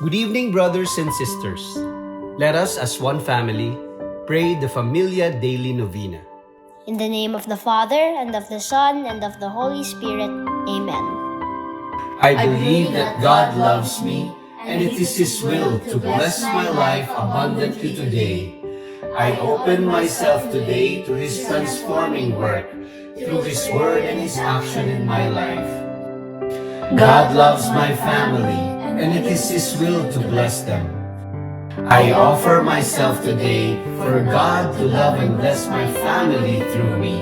Good evening, brothers and sisters. Let us, as one family, pray the Familia Daily Novena. In the name of the Father, and of the Son, and of the Holy Spirit. Amen. I believe that God loves me, and it is His will to bless my life abundantly today. I open myself today to His transforming work through His word and His action in my life. God loves my family, and it is His will to bless them. I offer myself today for God to love and bless my family through me.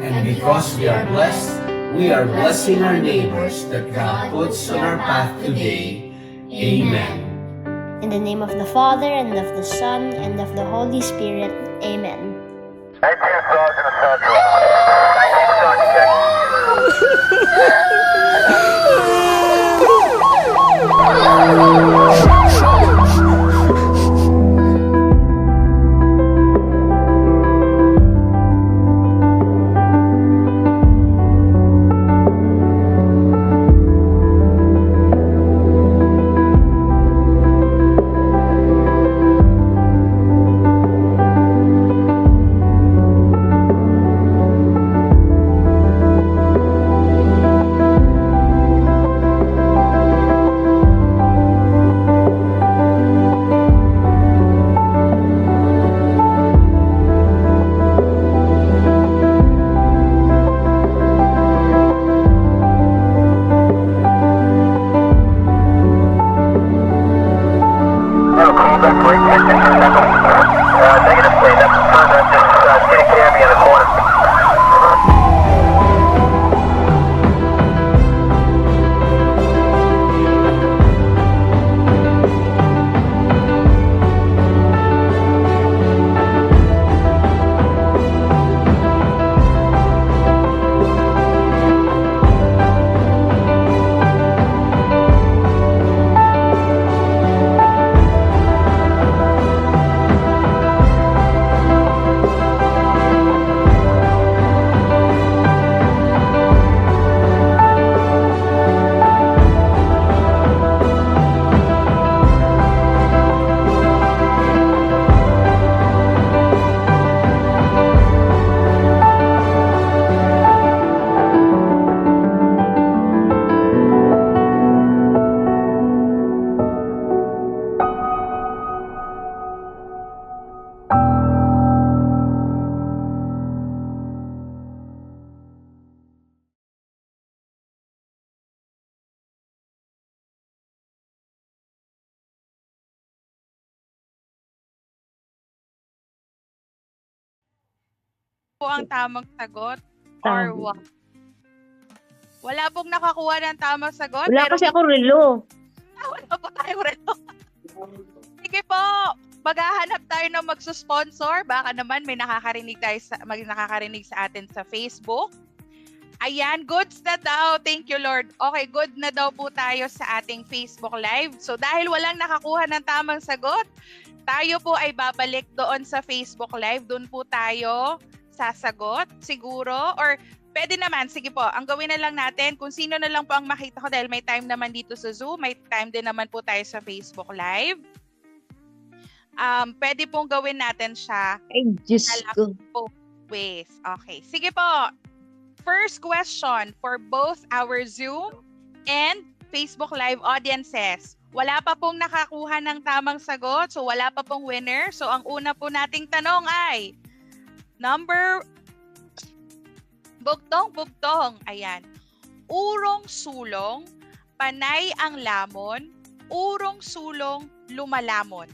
And because we are blessing our neighbors that God puts on our path today. Amen. In the name of the Father, and of the Son, and of the Holy Spirit. Amen. 19 Sergeant Central. 19 Sergeant negative, please. That's further. Just take care of me in the corner. Po ang tamang sagot or what? Wala pong nakakuha ng tamang sagot. Wala pero kasi ako relo. wala po tayong relo. Sige po, maghahanap tayo ng magsusponsor. Baka naman may nakakarinig sa atin sa Facebook. Ayan, goods na daw. Thank you, Lord. Okay, good na daw po tayo sa ating Facebook Live. So dahil walang nakakuha ng tamang sagot, tayo po ay babalik doon sa Facebook Live. Doon po tayo sasagot siguro, or pwede naman, sige po, ang gawin na lang natin, kung sino na lang po ang makita ko, dahil may time naman dito sa Zoom, may time din naman po tayo sa Facebook Live. Pwede pong gawin natin siya Ay, Diyos ko. ways. Okay, sige po. First question for both our Zoom and Facebook Live audiences. Wala pa pong nakakuha ng tamang sagot, so wala pa pong winner. So ang una po nating tanong ay bugtong. Ayan. Urong sulong, panay ang lamon, urong sulong, lumalamon.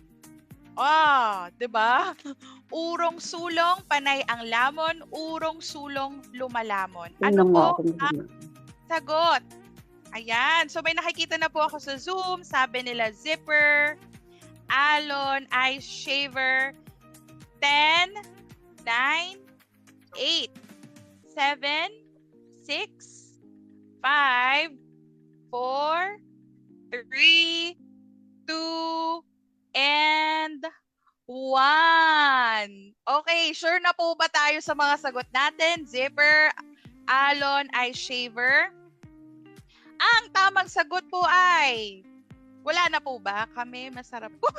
Ah, 'di ba? Urong sulong, panay ang lamon, urong sulong, lumalamon. Ano po ang sagot? Ayan. So may nakikita na po ako sa Zoom. Sabi nila Zipper, Alon, Ice Shaver, 10, 9, 8, 7, 6, 5, 4, 3, 2, and 1. Okay, sure na po ba tayo sa mga sagot natin? Zipper, Alon, Ice Shaver. Ang tamang sagot po ay Wala na po ba? Kami, masarap po.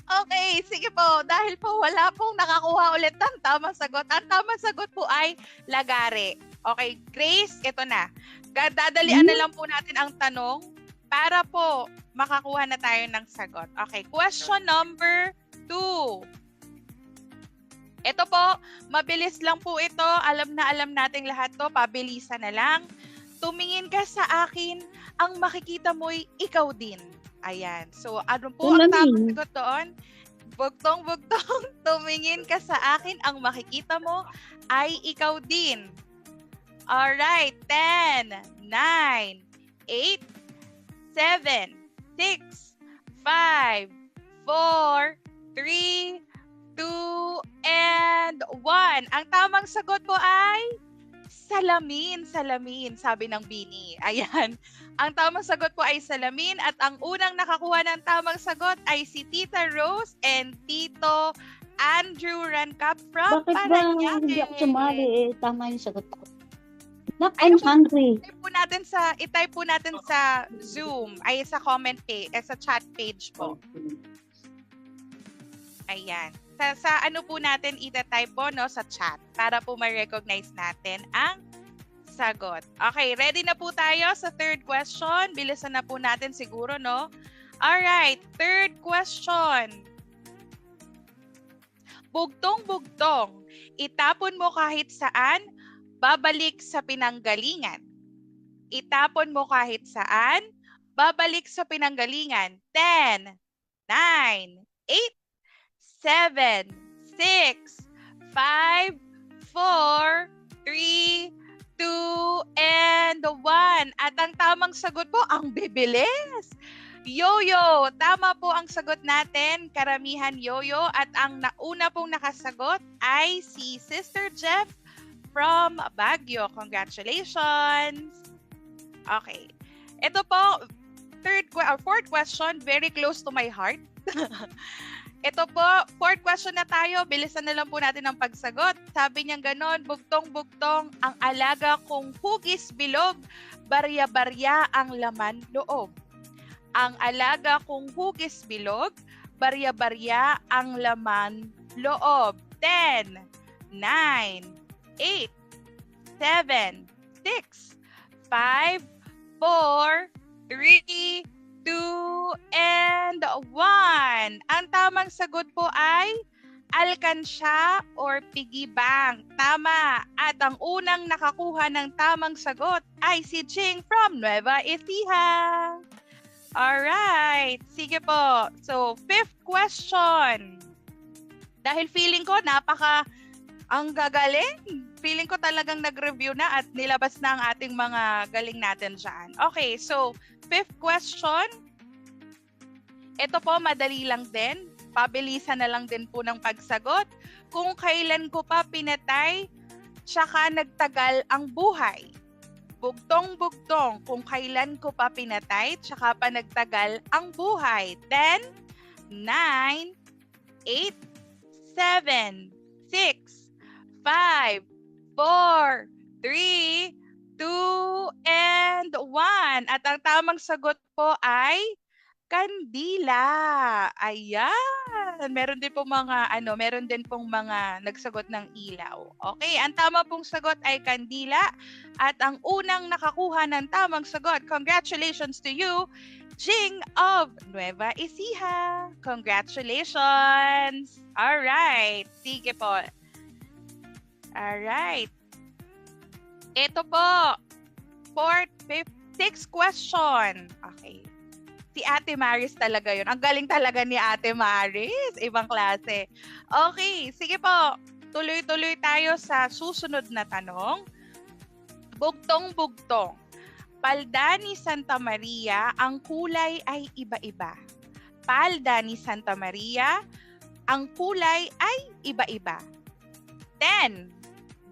Okay, sige po. Dahil po wala pong nakakuha ulit ng tamang sagot. Ang tamang sagot po ay lagare. Okay, Grace, ito na. Dadalian na lang po natin ang tanong para po makakuha na tayo ng sagot. Okay, question number 2. Ito po, mabilis lang po ito. Alam na alam nating lahat to. Pabilisan na lang. Tumingin ka sa akin, ang makikita mo'y ikaw din. Ayan. So, ano po ang tamang sagot doon? Bugtong-bugtong, tumingin ka sa akin, ang makikita mo ay ikaw din. Alright. 10, 9, 8, 7, 6, 5, 4, 3, 2, and 1. Ang tamang sagot po ay salamin, salamin, sabi ng Bini. Ayan. Ang tamang sagot po ay salamin at ang unang nakakuha ng tamang sagot ay si Tita Rose and Tito Andrew Rancap from Bakit ba Parañaque. hindi ako sumali? Tama yung sagot ko. Nak, I'm hungry. I-type po natin sa Zoom, ay sa comment page, sa chat page po. Ayan. Sa ano po natin ita-type po, no, sa chat para po ma-recognize natin ang sagot. Okay, ready na po tayo sa third question. Bilisan na po natin siguro, no? Alright, third question. Bugtong-bugtong, itapon mo kahit saan, babalik sa pinanggalingan. Itapon mo kahit saan, babalik sa pinanggalingan. 10, 9, 8, 7, 6, 5, 4, 3, 2, and 1. At ang tamang sagot po, ang bibilis. Yoyo, tama po ang sagot natin. Karamihan yoyo. At ang nauna pong nakasagot ay si Sister Jeff from Baguio. Congratulations. Okay. Ito po, fourth question, very close to my heart. Ito po, fourth question na tayo. Bilisan na lang po natin ang pagsagot. Sabi niya ganon, bugtong-bugtong, ang alaga kong hugis bilog, barya-barya ang laman loob. Ang alaga kong hugis bilog, barya-barya ang laman loob. 10, 9, 8, 7, 6, 5, 4, 3, 2, and 1. Ang tamang sagot po ay alkansya or piggy bank. Tama. At ang unang nakakuha ng tamang sagot ay si Jing from Nueva Ecija. Alright. Sige po. So, fifth question. Dahil feeling ko ang gagaling. Feeling ko talagang nag-review na at nilabas na ang ating mga galing natin dyan. Okay, so fifth question. Ito po, madali lang din. Pabilisan na lang din po ng pagsagot. Kung kailan ko pa pinatay, tsaka nagtagal ang buhay. Bugtong-bugtong, kung kailan ko pa pinatay, tsaka pa nagtagal ang buhay. 10, 9, 8, 7, 6, 5, 4, 3, 2, and 1. At ang tamang sagot po ay kandila. Ayan. Meron din pong mga nagsagot ng ilaw. Okay, ang tama pong sagot ay kandila. At ang unang nakakuha ng tamang sagot, congratulations to you, Jing of Nueva Ecija. Congratulations. Alright. Sige po. Alright. Ito po. Fourth, fifth, sixth question. Okay. Si Ate Maris talaga yun. Ang galing talaga ni Ate Maris. Ibang klase. Okay. Sige po. Tuloy-tuloy tayo sa susunod na tanong. Bugtong-bugtong. Palda ni Santa Maria, ang kulay ay iba-iba. Palda ni Santa Maria, ang kulay ay iba-iba. 10,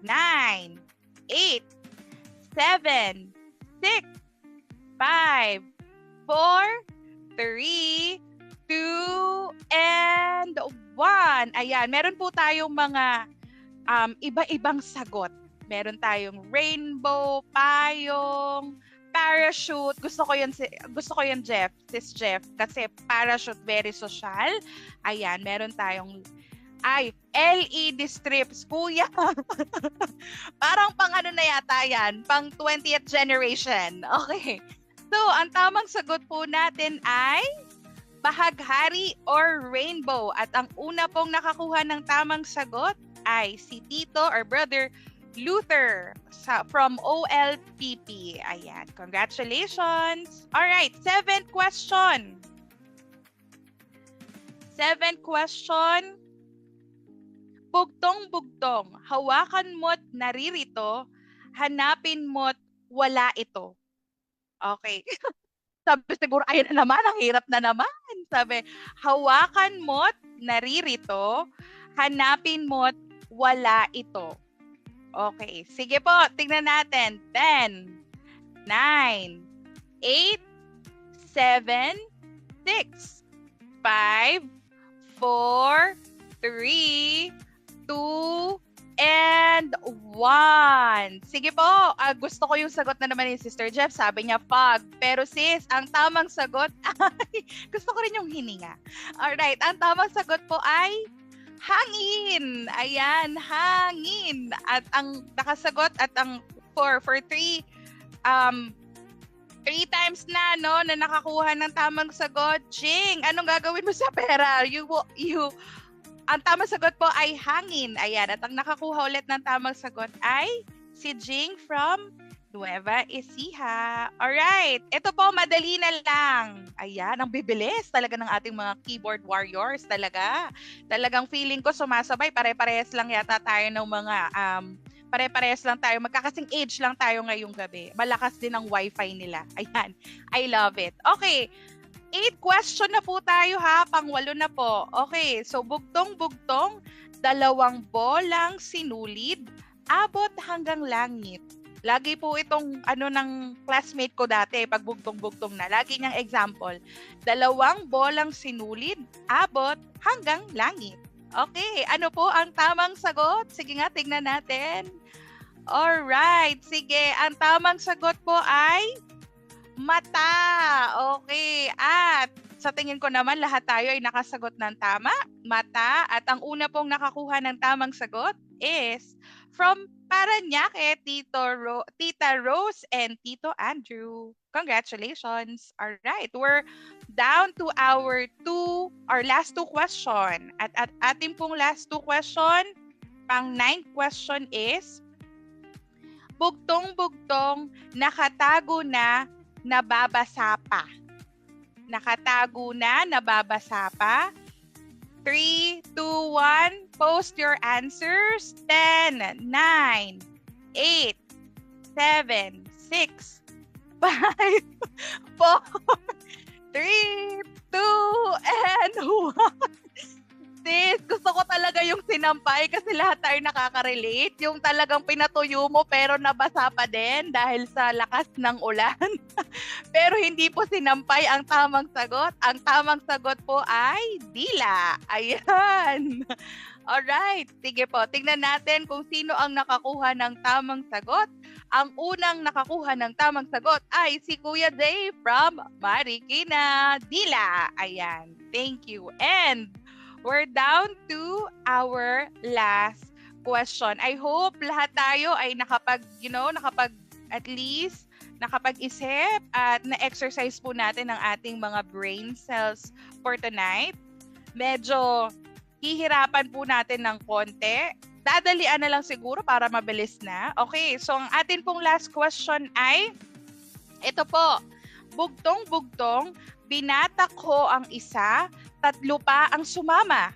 9, 8, 7, 6, 5, 4, 3, 2, and 1. Ayan, meron po tayong mga iba-ibang sagot. Meron tayong rainbow, payong, parachute, gusto ko yun, Jeff, sis Jeff, kasi parachute very social. Ayan, meron tayong, LED strips, kuya. Parang pang ano na yata yan, pang 20th generation. Okay. So, ang tamang sagot po natin ay bahaghari or rainbow. At ang una pong nakakuha ng tamang sagot ay si Tito or Brother Luther from OLPP. Ayan. Congratulations. Alright, seventh question. Bugtong-bugtong, hawakan mo't naririto, hanapin mo't wala ito. Okay. Sabi siguro, ayun na naman, ang hirap na naman. Sabi, hawakan mo't naririto, hanapin mo't wala ito. Okay. Sige po, tingnan natin. 10, 9, 8, 7, 6, 5, 4, 3, 2, and 1. Sige po, gusto ko yung sagot na naman ni Sister Jeff. Sabi niya, fog. Pero sis, ang tamang sagot ay, gusto ko rin yung hininga. Alright, ang tamang sagot po ay hangin. Ayan, hangin. At ang nakasagot at ang for 3 times na, no, na nakakuha ng tamang sagot. Jing, anong gagawin mo sa pera? Ang tamang sagot po ay hangin. Ayan. At ang nakakuha ulit ng tamang sagot ay si Jing from Nueva Ecija. Alright. Ito po, madali na lang. Ayan. Ang bibilis talaga ng ating mga keyboard warriors. Talagang feeling ko sumasabay. Pare-parehas lang yata tayo ng mga pare-parehas lang tayo. Magkakasing age lang tayo ngayong gabi. Malakas din ang wifi nila. Ayan. I love it. Okay. 8 question na po tayo ha, pang-8 na po. Okay, so bugtong-bugtong, 2 bolang sinulid, abot hanggang langit. Lagi po itong ng classmate ko dati, pag bugtong-bugtong na. Lagi niyang example. 2 bolang sinulid, abot hanggang langit. Okay, ano po ang tamang sagot? Sige nga, tignan natin. Alright, sige. Ang tamang sagot po ay mata. Okay. At sa tingin ko naman lahat tayo ay nakasagot ng tama. Mata. At ang una pong nakakuha ng tamang sagot is from Parañaque, Tita Rose and Tito Andrew. Congratulations. All right. We're down to our last 2 question. At ating pong last 2 question, pang 9th question is bugtong-bugtong, nakatago na, nababasa pa. Nakatago na, nababasa pa. 3, 2, 1, post your answers. 10, 9, 8, 7, 6, 5, 4, 3, 2, and 1. Sis, gusto ko talaga yung sinampay kasi lahat tayo nakaka-relate. Yung talagang pinatuyo mo pero nabasa pa din dahil sa lakas ng ulan. Pero hindi po sinampay ang tamang sagot. Ang tamang sagot po ay dila. Ayan. Alright. Sige po, tingnan natin kung sino ang nakakuha ng tamang sagot. Ang unang nakakuha ng tamang sagot ay si Kuya Dave from Marikina. Dila. Ayan. Thank you. And we're down to our last question. I hope lahat tayo ay at least nakapag-isip at na-exercise po natin ang ating mga brain cells for tonight. Medyo hihirapan po natin ng konti. Dadalian na lang siguro para mabilis na. Okay, so ang atin pong last question ay ito po. Bugtong-bugtong, binatak ko ang isa, 3 pa ang sumama.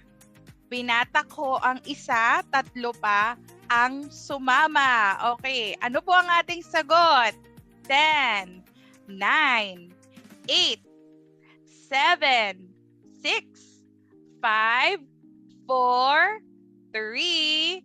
Binatak ko ang isa, 3 pa ang sumama. Okay, ano po ang ating sagot? 10, 9, 8, 7, 6, 5, 4, 3,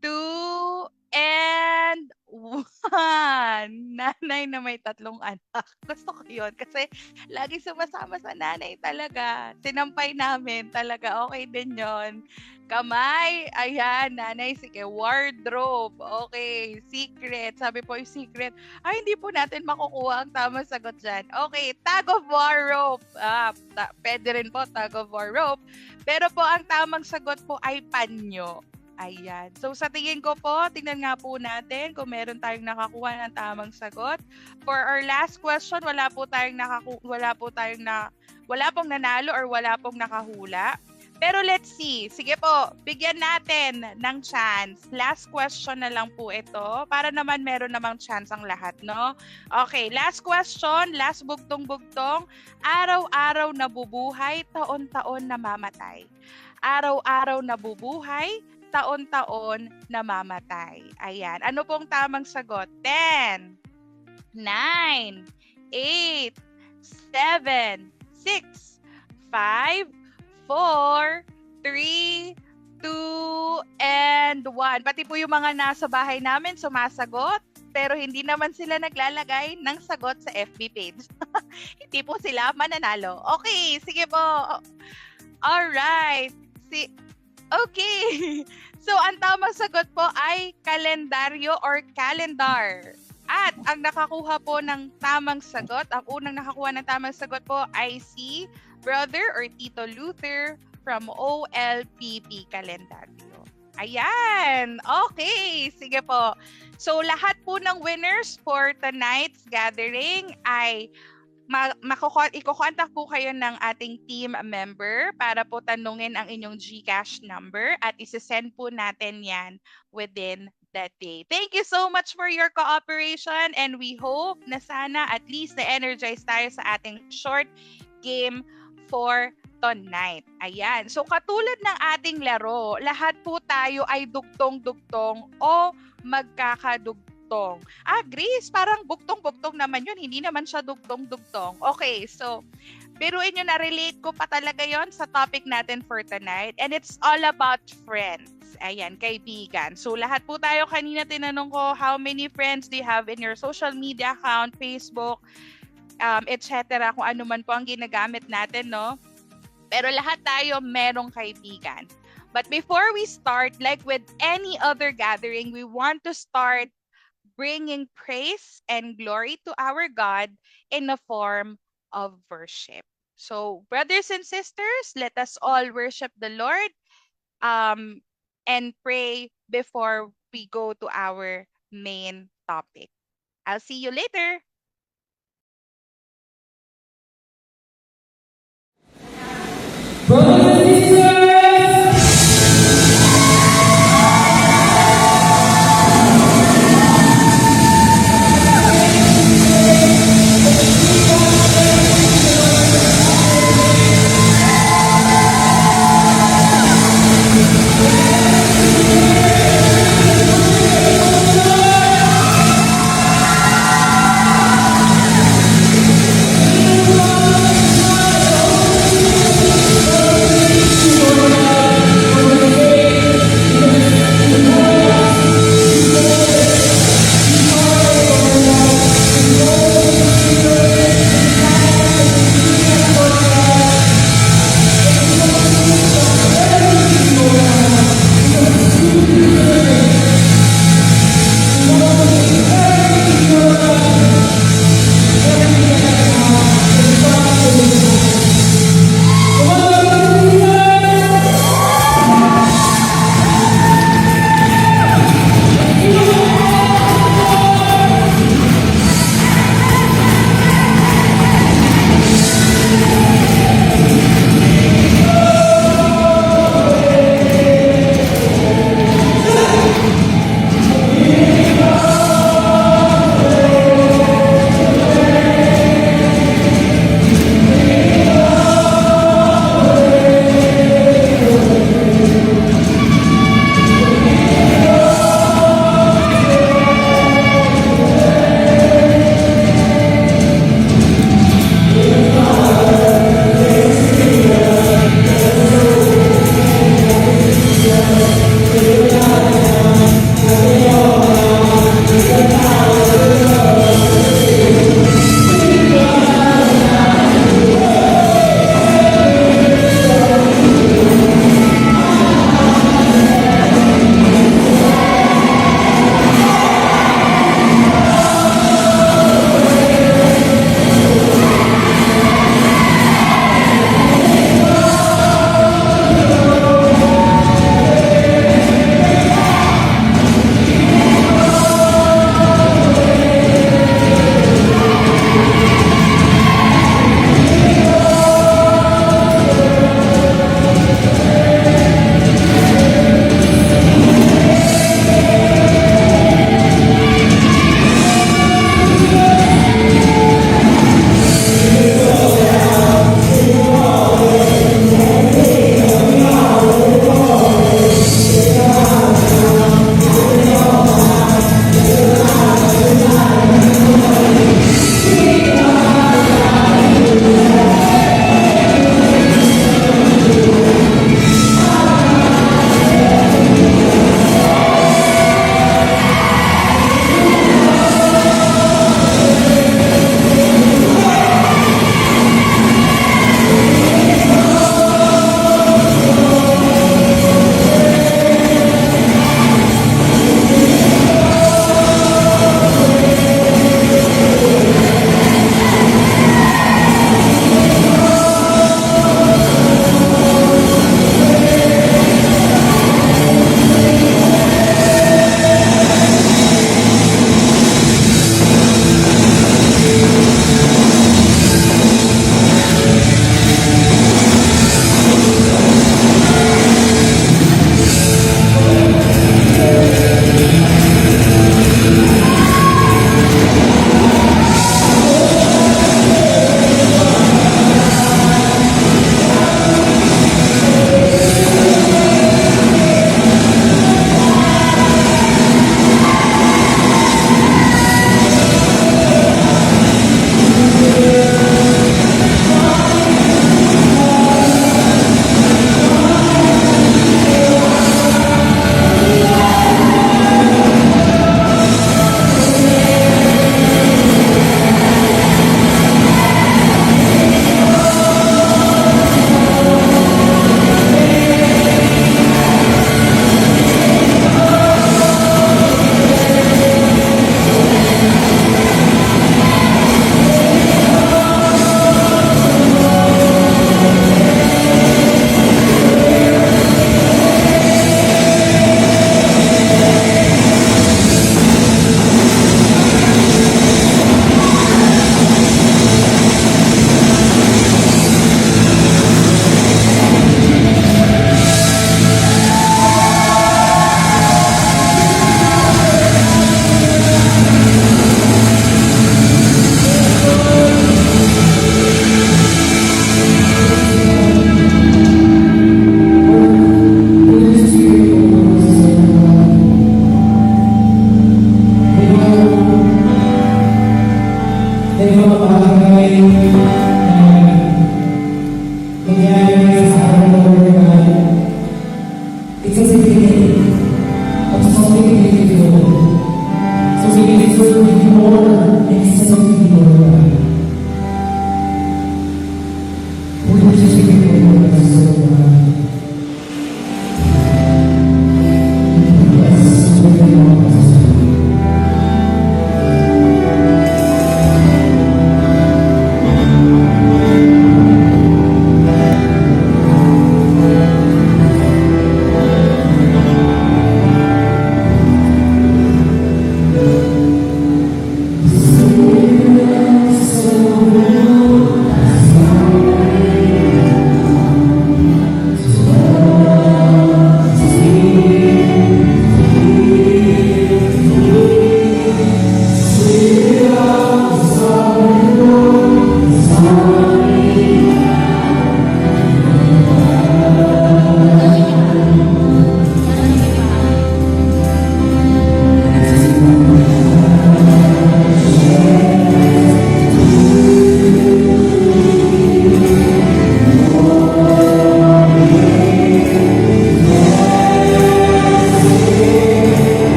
2, and 1. nanay na may 3 anak. Gusto ko yun kasi lagi sumasama sa nanay talaga. Sinampay namin talaga. Okay din yon. Kamay, ayan, nanay, sige, wardrobe, okay, secret, sabi po yung secret, ay, hindi po natin makukuha ang tamang sagot dyan. Okay, tag of war rope, pwede rin po, tag of war rope, pero po ang tamang sagot po ay panyo. Ayan. So sa tingin ko po, tingnan nga po natin kung meron tayong nakakuha ng tamang sagot. For our last question, wala pong nanalo or wala pong nakahula. Pero let's see. Sige po, bigyan natin ng chance. Last question na lang po ito para naman meron namang chance ang lahat, no? Okay, last question, last bugtong-bugtong. Araw-araw nabubuhay, taon-taon namamatay. Araw-araw nabubuhay, taon-taon namamatay. Ayan. Ano pong tamang sagot? 10, 9, 8, 7, 6, 5, 4, 3, 2, and 1. Pati po yung mga nasa bahay namin sumasagot, pero hindi naman sila naglalagay ng sagot sa FB page. Hindi po sila mananalo. Okay, sige po. Alright. Okay. So, ang tamang sagot po ay kalendaryo or calendar. At ang nakakuha po ng tamang sagot, ang unang nakakuha ng tamang sagot po ay si Brother or Tito Luther from OLPP Calendario. Ayan! Okay! Sige po. So, lahat po ng winners for tonight's gathering ay iko-contact po kayo ng ating team member para po tanungin ang inyong GCash number at isi-send po natin yan within that day. Thank you so much for your cooperation and we hope na sana at least na-energize tayo sa ating short game for tonight. Ayan. So katulad ng ating laro, lahat po tayo ay dugtong-dugtong o magkakadugtong. Grace, parang bugtong-bugtong naman yun. Hindi naman siya dugtong-dugtong. Okay, so biruin nyo na relate ko pa talaga yon sa topic natin for tonight. And it's all about friends. Ayan, kaibigan. So lahat po tayo kanina tinanong ko, how many friends do you have in your social media account, Facebook, etc. Kung ano man po ang ginagamit natin, no? Pero lahat tayo merong kaibigan. But before we start, like with any other gathering, we want to start bringing praise and glory to our God in the form of worship. So, brothers and sisters, let us all worship the Lord and pray before we go to our main topic. I'll see you later.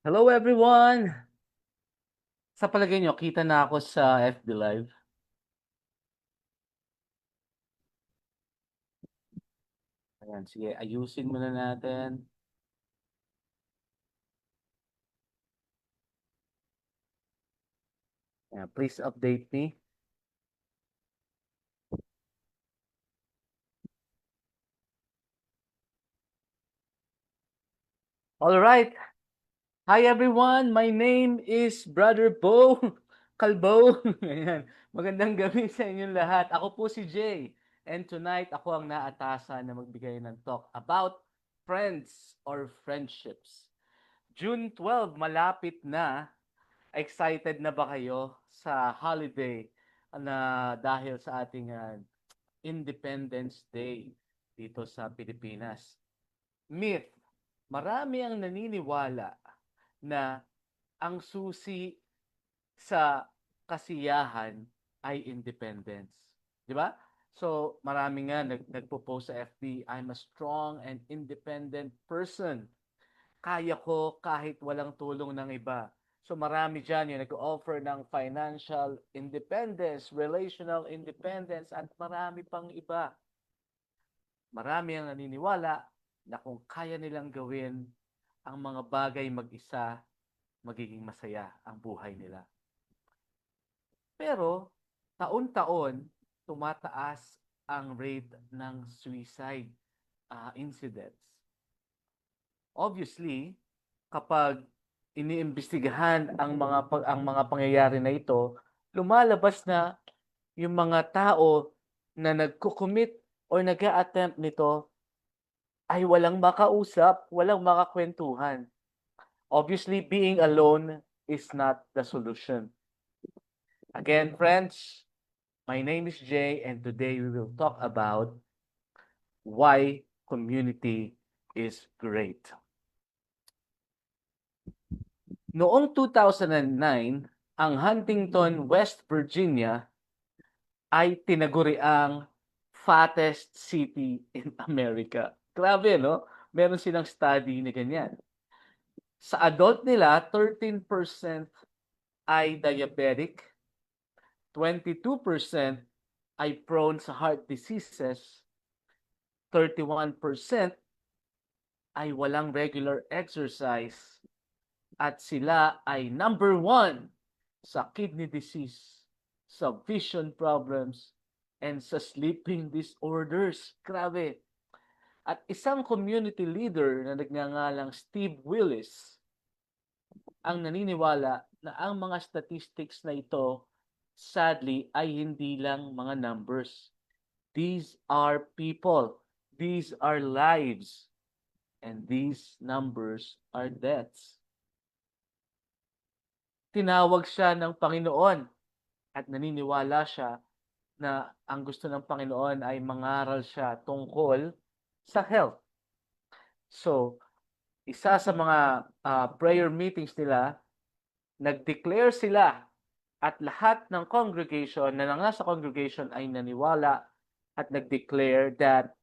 Hello everyone! Sa palagay nyo, kita na ako sa FB Live. Ayan, sige, ayusin muna natin. Ayan, please update me. All right. Hi everyone, my name is Brother Bo Kalbo. Ayan. Magandang gabi sa inyong lahat. Ako po si Jay. And tonight, ako ang naatasan na magbigay ng talk about friends or friendships. June 12, malapit na. Excited na ba kayo sa holiday na dahil sa ating Independence Day dito sa Pilipinas? Myth, marami ang naniniwala na ang susi sa kasiyahan ay independence. Di ba? So, marami nga nagpo-post sa FB, I'm a strong and independent person. Kaya ko kahit walang tulong ng iba. So marami dyan yung nag-offer ng financial independence, relational independence, at marami pang iba. Marami ang naniniwala na kung kaya nilang gawin ang mga bagay mag-isa, magiging masaya ang buhay nila. Pero, taon-taon, tumataas ang rate ng suicide incidents. Obviously, kapag iniimbestigahan ang mga pangyayari na ito, lumalabas na yung mga tao na nagko-commit or nag-a-attempt nito ay walang makausap, walang makakwentuhan. Obviously, being alone is not the solution. Again, friends, my name is Jay, and today we will talk about why community is great. Noong 2009, ang Huntington, West Virginia ay tinaguriang fattest city in America. Grabe, no? Meron silang study na ganyan. Sa adult nila, 13% ay diabetic, 22% ay prone sa heart diseases, 31% ay walang regular exercise, at sila ay number 1 sa kidney disease, sa vision problems, and sa sleeping disorders. Grabe. At isang community leader na nagngangalang Steve Willis ang naniniwala na ang mga statistics na ito sadly ay hindi lang mga numbers. These are people. These are lives. And these numbers are deaths. Tinawag siya ng Panginoon at naniniwala siya na ang gusto ng Panginoon ay mangaral siya tungkol sa health. So, isa sa mga prayer meetings nila, nag-declare sila at lahat ng congregation na nasa congregation ay naniwala at nag-declare that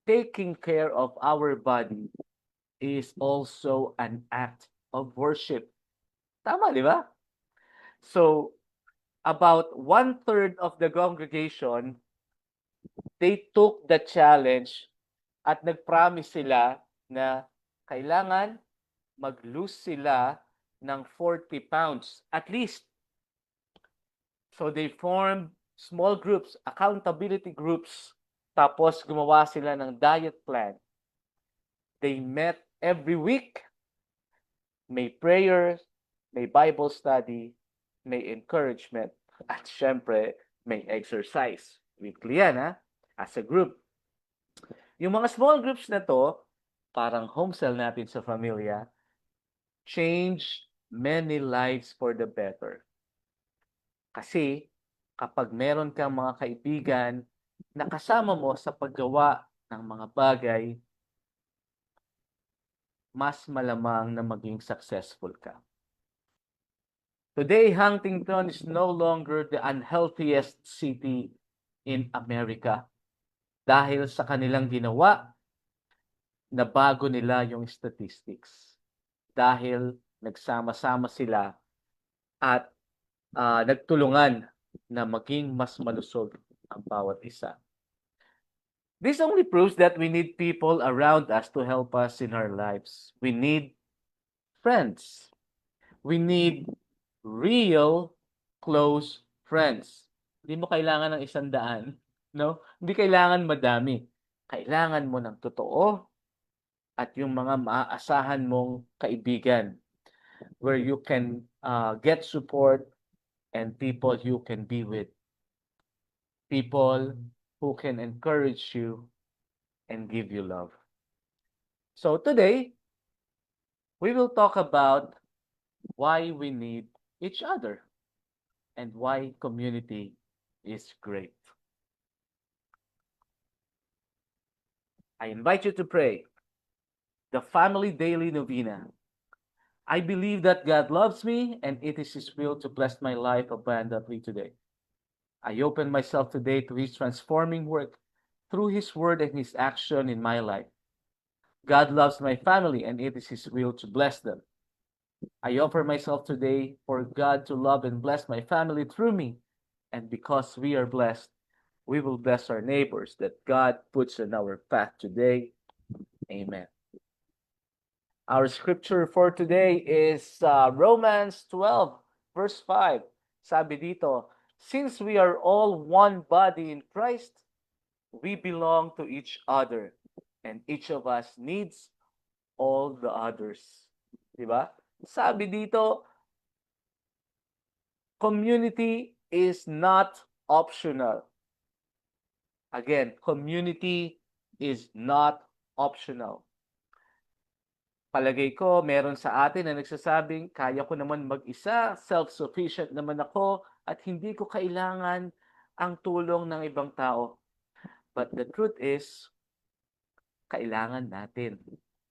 taking care of our body is also an act of worship. Tama, di ba? So, about 1/3 of the congregation, they took the challenge at nag-promise sila na kailangan mag-lose sila ng 40 pounds at least. So, they formed small groups, accountability groups, tapos gumawa sila ng diet plan. They met every week. May prayers, may Bible study, may encouragement, at syempre, may exercise. Weekly yan, ha? As a group. Yung mga small groups na to, parang home cell natin sa pamilya, change many lives for the better. Kasi, kapag meron kang mga kaibigan na kasama mo sa paggawa ng mga bagay, mas malamang na maging successful ka. Today, Huntington is no longer the unhealthiest city in America dahil sa kanilang ginawa, nabago nila yung statistics. Dahil nagsama-sama sila at nagtulungan na maging mas malusog ang bawat isa. This only proves that we need people around us to help us in our lives. We need friends. We need real close friends. Hindi mo kailangan ng 100, no? Hindi kailangan madami. Kailangan mo ng totoo at yung mga maaasahan mong kaibigan where you can get support and people you can be with. People who can encourage you and give you love. So today, we will talk about why we need each other and why community is great. I invite you to pray the Family Daily Novena. I believe that God loves me and it is His will to bless my life abundantly today. I open myself today to His transforming work through His word and His action in my life. God loves my family and it is His will to bless them. I offer myself today for God to love and bless my family through me. And because we are blessed, we will bless our neighbors that God puts in our path today. Amen. Our scripture for today is Romans 12, verse 5. Sabi dito, since we are all one body in Christ, we belong to each other, and each of us needs all the others. Diba? Sabi dito, community is not optional. Again, community is not optional. Palagay ko, meron sa atin na nagsasabing, kaya ko naman mag-isa, self-sufficient naman ako, at hindi ko kailangan ang tulong ng ibang tao. But the truth is, kailangan natin.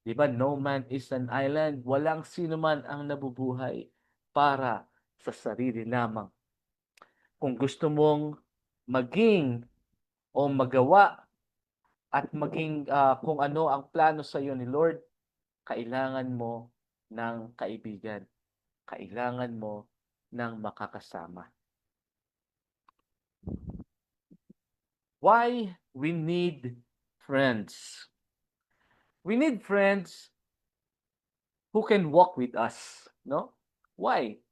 Diba? No man is an island. Walang sino man ang nabubuhay para sa sarili lamang. Kung gusto mong maging o magawa at maging kung ano ang plano sa iyo ni Lord, kailangan mo ng kaibigan. Kailangan mo ng makakasama. Why we need friends? We need friends who can walk with us, no? Why?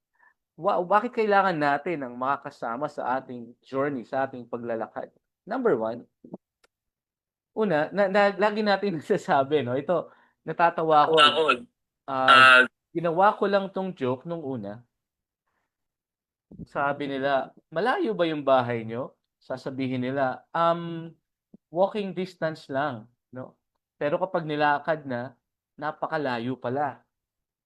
Bakit kailangan natin ng makakasama sa ating journey, sa ating paglalakad? Number one, lagi natin nagsasabi, no? Ito, natatawa ako. Ginawa ko lang tong joke nung una. Sabi nila, malayo ba yung bahay nyo? Sasabihin nila, walking distance lang, no? Pero kapag nilakad na, napakalayo pala.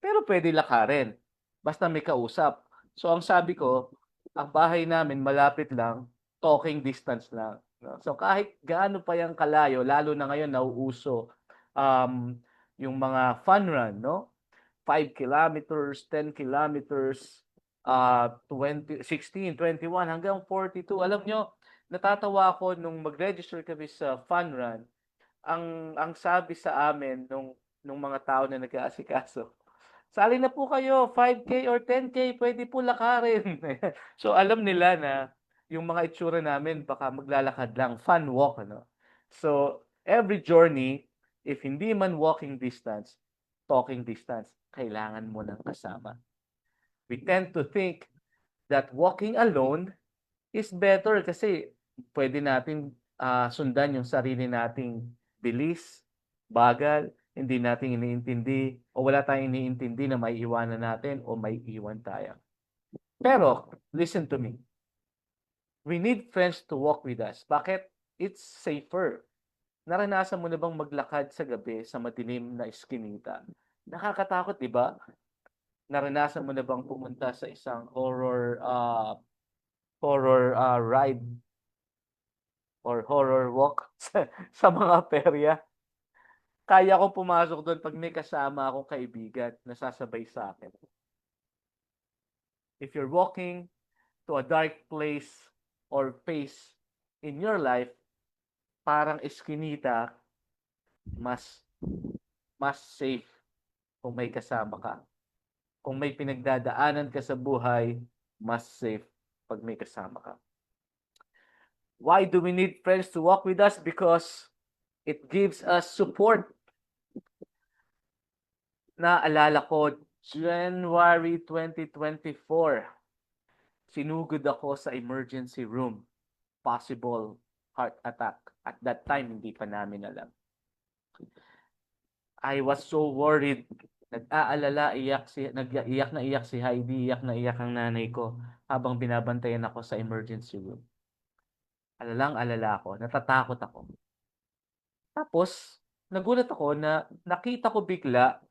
Pero pwede lakarin, basta may kausap. So ang sabi ko, ang bahay namin malapit lang, talking distance lang. No? So kahit gaano pa yung kalayo, lalo na ngayon nauuso yung mga fun run, no? 5 kilometers, 10 kilometers, 20, 16, 21 hanggang 42. Alam nyo, natatawa ako nung mag-register kami sa fun run. Ang sabi sa amin nung mga tao na nag-aasikaso, sali na po kayo, 5K or 10K, pwede po lakarin. So alam nila na yung mga itsura namin baka maglalakad lang, fun walk, ano. So every journey, if hindi man walking distance, talking distance, kailangan mo ng kasama. We tend to think that walking alone is better kasi pwede natin sundan yung sarili nating bilis, bagal, hindi natin iniintindi o wala tayong iniintindi na may iwanan natin o may iwan tayo. Pero, listen to me. We need friends to walk with us. Bakit? It's safer. Naranasan mo na bang maglakad sa gabi sa madilim na iskinita? Nakakatakot, di ba? Naranasan mo na bang pumunta sa isang horror ride or horror walk sa mga perya? Kaya kong pumasok doon pag may kasama akong kaibigan na sasabay sa akin. If you're walking to a dark place or phase in your life, parang eskinita, mas safe kung may kasama ka. kung may pinagdadaanan ka sa buhay, mas safe pag may kasama ka. Why do we need friends to walk with us? Because it gives us support. Naalala ko, January 2024, sinugod ako sa emergency room. Possible heart attack. At that time, hindi pa namin alam. I was so worried. Nag-aalala, nag-iyak na iyak si Heidi, iyak na iyak ang nanay ko habang binabantayan ako sa emergency room. Alalang-alala ako, natatakot ako. Tapos, nagulat ako na nakita ko bigla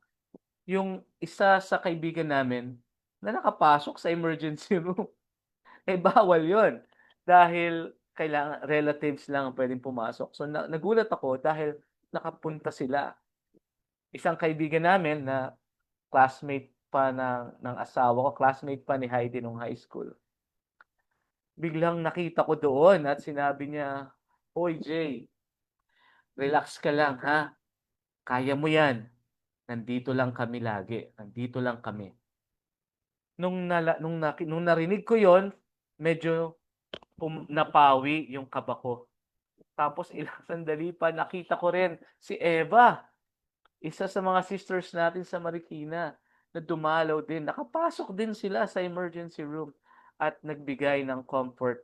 yung isa sa kaibigan namin na nakapasok sa emergency room. Bawal yon dahil kailangan relatives lang ang pwedeng pumasok. So, nagulat ako dahil nakapunta sila. Isang kaibigan namin na classmate pa ng asawa ko, classmate pa ni Heidi nung high school. Biglang nakita ko doon at sinabi niya, "Hoy Jay, relax ka lang ha. Kaya mo yan. Nandito lang kami lagi. Nandito lang kami." Nung narinig ko yon, medyo napawi yung kaba ko. Tapos ilang sandali pa, nakita ko rin si Eva, isa sa mga sisters natin sa Marikina, na dumalaw din. Nakapasok din sila sa emergency room at nagbigay ng comfort.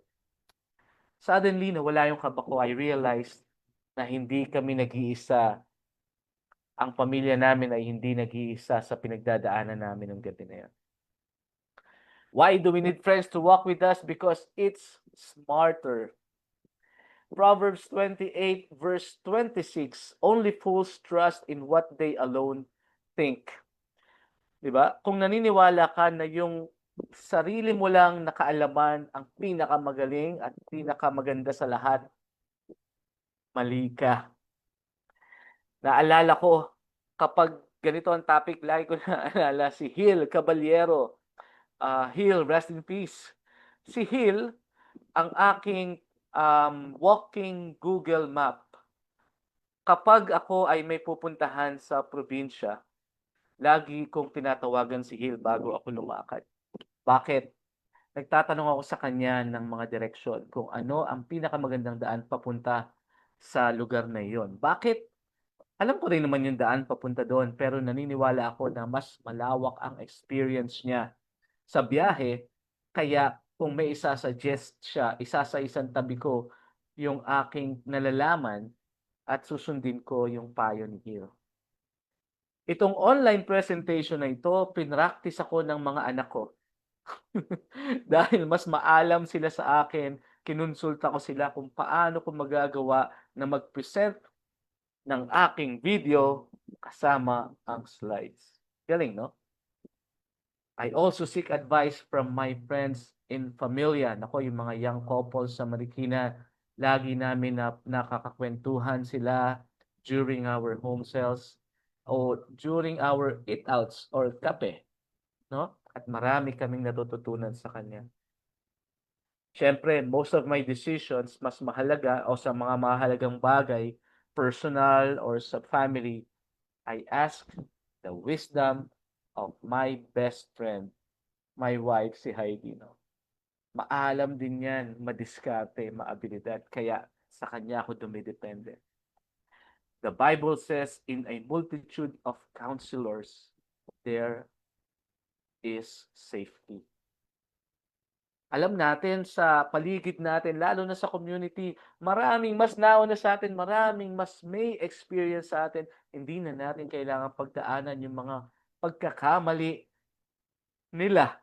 Suddenly, nawala yung kaba ko. I realized na hindi kami nag-iisa. Ang pamilya namin ay hindi nag-iisa sa pinagdadaanan namin ng gabi na yan. Why do we need friends to walk with us? Because it's smarter. Proverbs 28 verse 26, only fools trust in what they alone think. Diba? Kung naniniwala ka na yung sarili mo lang na kaalaman ang pinakamagaling at pinakamaganda sa lahat, mali ka. Naalala ko, kapag ganito ang topic, lagi ko naalala si Hill Caballero. Hill, rest in peace. Si Hill, ang aking walking Google Map. Kapag ako ay may pupuntahan sa probinsya, lagi kong tinatawagan si Hill bago ako lumakad. Bakit? Nagtatanong ako sa kanya ng mga direksyon kung ano ang pinakamagandang daan papunta sa lugar na iyon. Bakit? Alam ko rin naman yung daan papunta doon, pero naniniwala ako na mas malawak ang experience niya sa biyahe, kaya kung may isa-suggest siya, isa sa isang tabi ko yung aking nalalaman at susundin ko yung payo ni Hill. Itong online presentation na ito, pinractice ako ng mga anak ko. Dahil mas maalam sila sa akin, kinonsulta ko sila kung paano ko magagawa na mag-present ng aking video kasama ang slides. Galing, no? I also seek advice from my friends in familia. Nako, yung mga young couples sa Marikina, lagi namin nakakakwentuhan sila during our home sales o during our eat-outs or kape. No? At marami kaming natututunan sa kanya. Siyempre, most of my decisions, mas mahalaga o sa mga mahalagang bagay, personal or sa family, I ask the wisdom of my best friend, my wife, si Heidi. No? Maalam din yan, madiskarte, maabilidad. Kaya sa kanya ako dumidepende. The Bible says, in a multitude of counselors, there is safety. Alam natin sa paligid natin, lalo na sa community, maraming mas nauna sa atin, maraming mas may experience sa atin. Hindi na natin kailangan pagdaanan yung mga pagkakamali nila.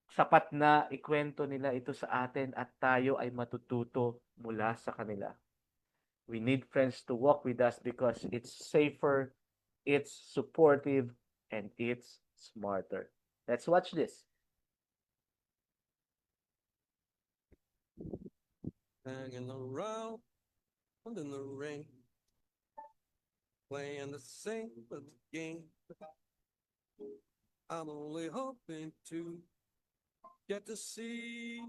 Sapat na ikwento nila ito sa atin at tayo ay matututo mula sa kanila. We need friends to walk with us because it's safer, it's supportive, and it's smarter. Let's watch this. Hanging around in the rain, playing the same game. I'm only hoping to get to see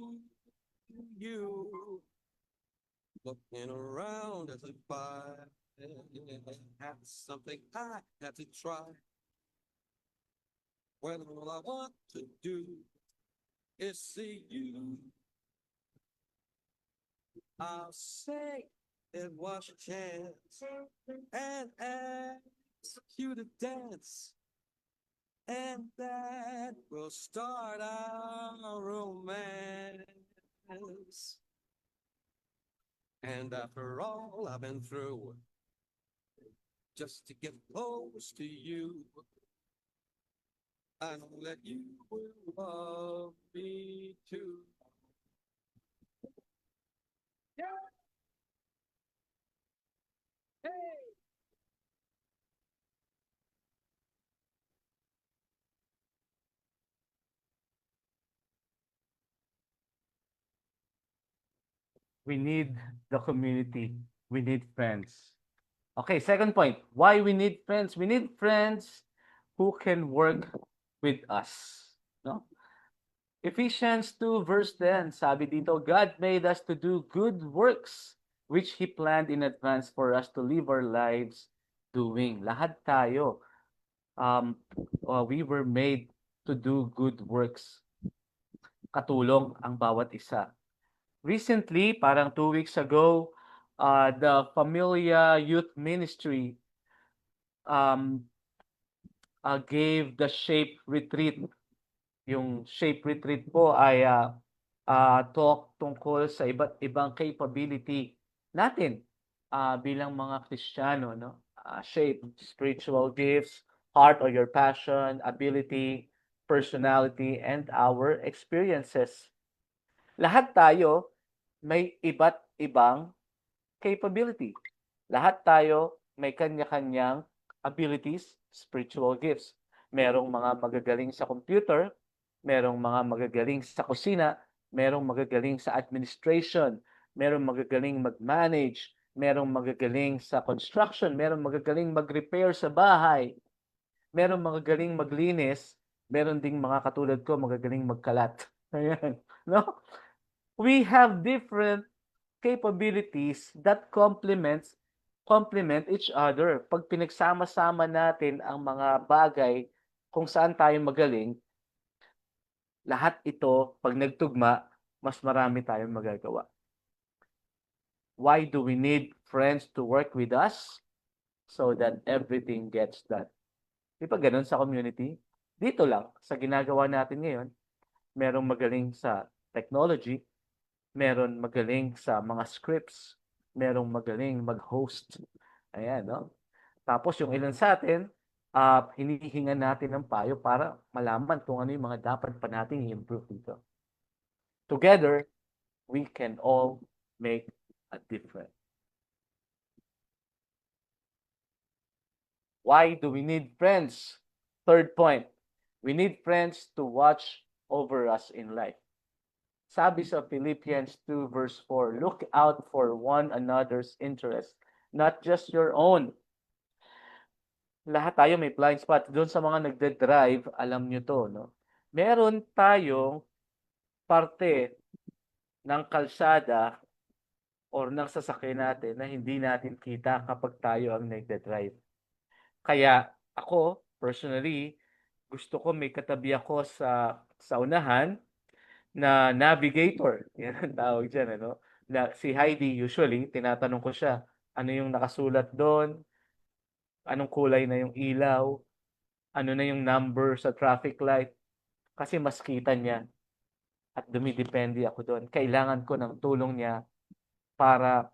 you. Looking around as if I had something I had to try. when all I want to do is see you. I'll say it was a chance and ask you to dance, and that will start our romance. And after all I've been through, just to get close to you, I know that you will love me too. Yeah. Hey. We need the community. We need friends. Okay, second point. Why we need friends? We need friends who can work with us. No? Ephesians 2 verse 10, sabi dito, God made us to do good works which He planned in advance for us to live our lives doing. Lahat tayo, we were made to do good works. Katulong ang bawat isa. Recently, parang 2 weeks ago, the Familia Youth Ministry gave the Shape Retreat. Yung Shape Retreat po ay talk tungkol sa iba't ibang capability natin bilang mga Kristiyano, no? Shape, spiritual gifts, heart or your passion, ability, personality, and our experiences. Lahat tayo may iba't ibang capability. Lahat tayo may kanya-kanyang abilities, spiritual gifts. Merong mga magagaling sa computer, merong mga magagaling sa kusina, merong magagaling sa administration, merong magagaling mag-manage, merong magagaling sa construction, merong magagaling mag-repair sa bahay, merong magagaling maglinis, meron ding mga katulad ko magagaling magkalat. Ayan, no? We have different capabilities that complement each other. Pag pinagsama-sama natin ang mga bagay kung saan tayo magaling, lahat ito, pag nagtugma, mas marami tayong magagawa. Why do we need friends to work with us? So that everything gets done. Di ba ganun sa community? Dito lang, sa ginagawa natin ngayon, merong magaling sa technology, meron magaling sa mga scripts, merong magaling mag-host. Ayan, no? Tapos yung ilan sa atin, hinihingan natin ng payo para malaman kung ano yung mga dapat pa nating i-improve dito. Together, we can all make a difference. Why do we need friends? Third point, we need friends to watch over us in life. Sabi sa Philippians 2 verse 4, look out for one another's interest, not just your own. Lahat tayo may blind spot. Doon sa mga nagde-drive, alam nyo to, no? Meron tayong parte ng kalsada or ng sasakyan natin na hindi natin kita kapag tayo ang nagde-drive. Kaya ako, personally, gusto ko may katabi ako sa unahan na navigator. Yan ang tawag dyan, ano? Na, si Heidi, usually, tinatanong ko siya, ano yung nakasulat doon? Anong kulay na yung ilaw? Ano na yung number sa traffic light? Kasi mas kita niya. At dumidepende ako doon. Kailangan ko ng tulong niya para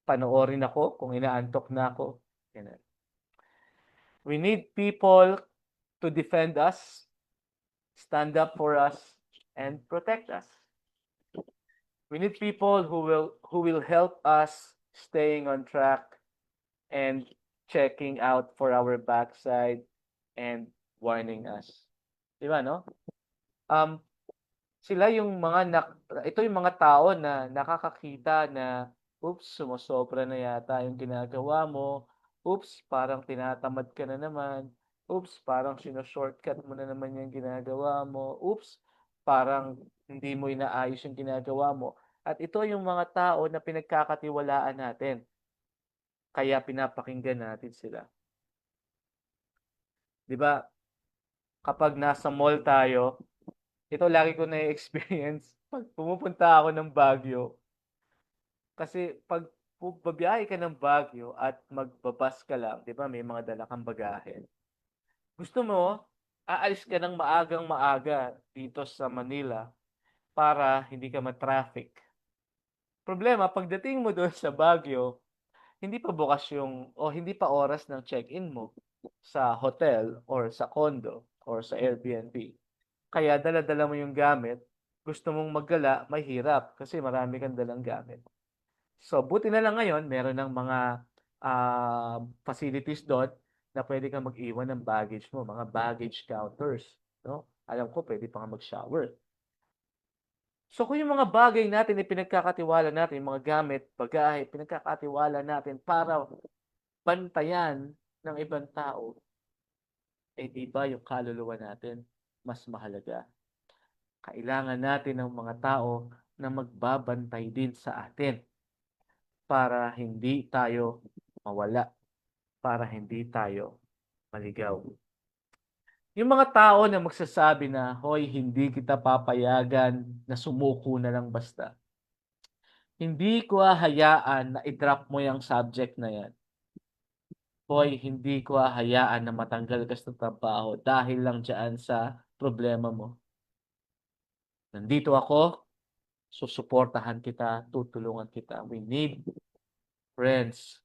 panoorin ako kung inaantok na ako. Yan. We need people to defend us, stand up for us, and protect us. We need people who will help us staying on track and checking out for our backside and warning us. Di ba, no? Sila yung ito yung mga tao na nakakakita na, oops, sumusobra na yata yung ginagawa mo. Oops, parang tinatamad ka na naman. Oops, parang sino-shortcut mo na naman yung ginagawa mo. Oops, parang hindi mo inaayos yung ginagawa mo. At ito yung mga tao na pinagkakatiwalaan natin. Kaya pinapakinggan natin sila. 'Di ba? kapag nasa mall tayo, ito lagi ko na-experience pag pumupunta ako ng Baguio. Kasi pag babiyahe ka ng Baguio at magbabas ka lang, 'di ba may mga dala kang bagahe. Gusto mo, aalis ka ng maagang maaga dito sa Manila para hindi ka ma-traffic. Problema, pagdating mo doon sa Baguio, hindi pa bukas yung o hindi pa oras ng check-in mo sa hotel or sa condo or sa Airbnb. Kaya dala-dala mo yung gamit, gusto mong maggala, mahirap kasi marami kang dalang gamit. So, buti na lang ngayon, meron ng mga facilities doon na pwede kang mag-iwan ng baggage mo, mga baggage counters. No? Alam ko, pwede pa nga mag-shower. So, kung yung mga bagay natin ay pinagkakatiwala natin, yung mga gamit, bagahe, pinagkakatiwala natin para bantayan ng ibang tao, eh di ba yung kaluluwa natin mas mahalaga? Kailangan natin ng mga tao na magbabantay din sa atin para hindi tayo mawala, para hindi tayo maligaw. Yung mga tao na magsasabi na, hoy, hindi kita papayagan na sumuko na lang basta. Hindi ko hahayaan na i-drop mo yung subject na yan. Hoy, hindi ko hahayaan na matanggal ka sa trabaho dahil lang dyan sa problema mo. Nandito ako, susuportahan kita, tutulungan kita. We need friends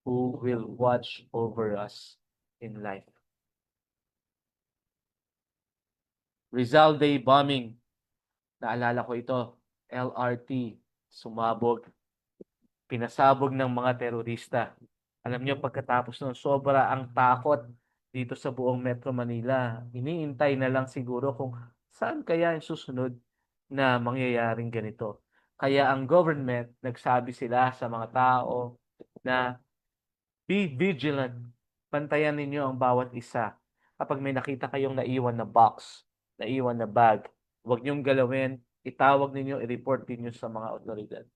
who will watch over us in life. Rizal Day bombing. Naalala ko ito. LRT. Sumabog. Pinasabog ng mga terorista. Alam niyo, pagkatapos nun, sobra ang takot dito sa buong Metro Manila. Iniintay na lang siguro kung saan kaya yung susunod na mangyayaring ganito. Kaya ang government, nagsabi sila sa mga tao na be vigilant. Bantayan ninyo ang bawat isa. Kapag may nakita kayong naiwan na box, naiwan na bag, huwag niyong galawin, itawag ninyo, i-report ninyo sa mga otoridad.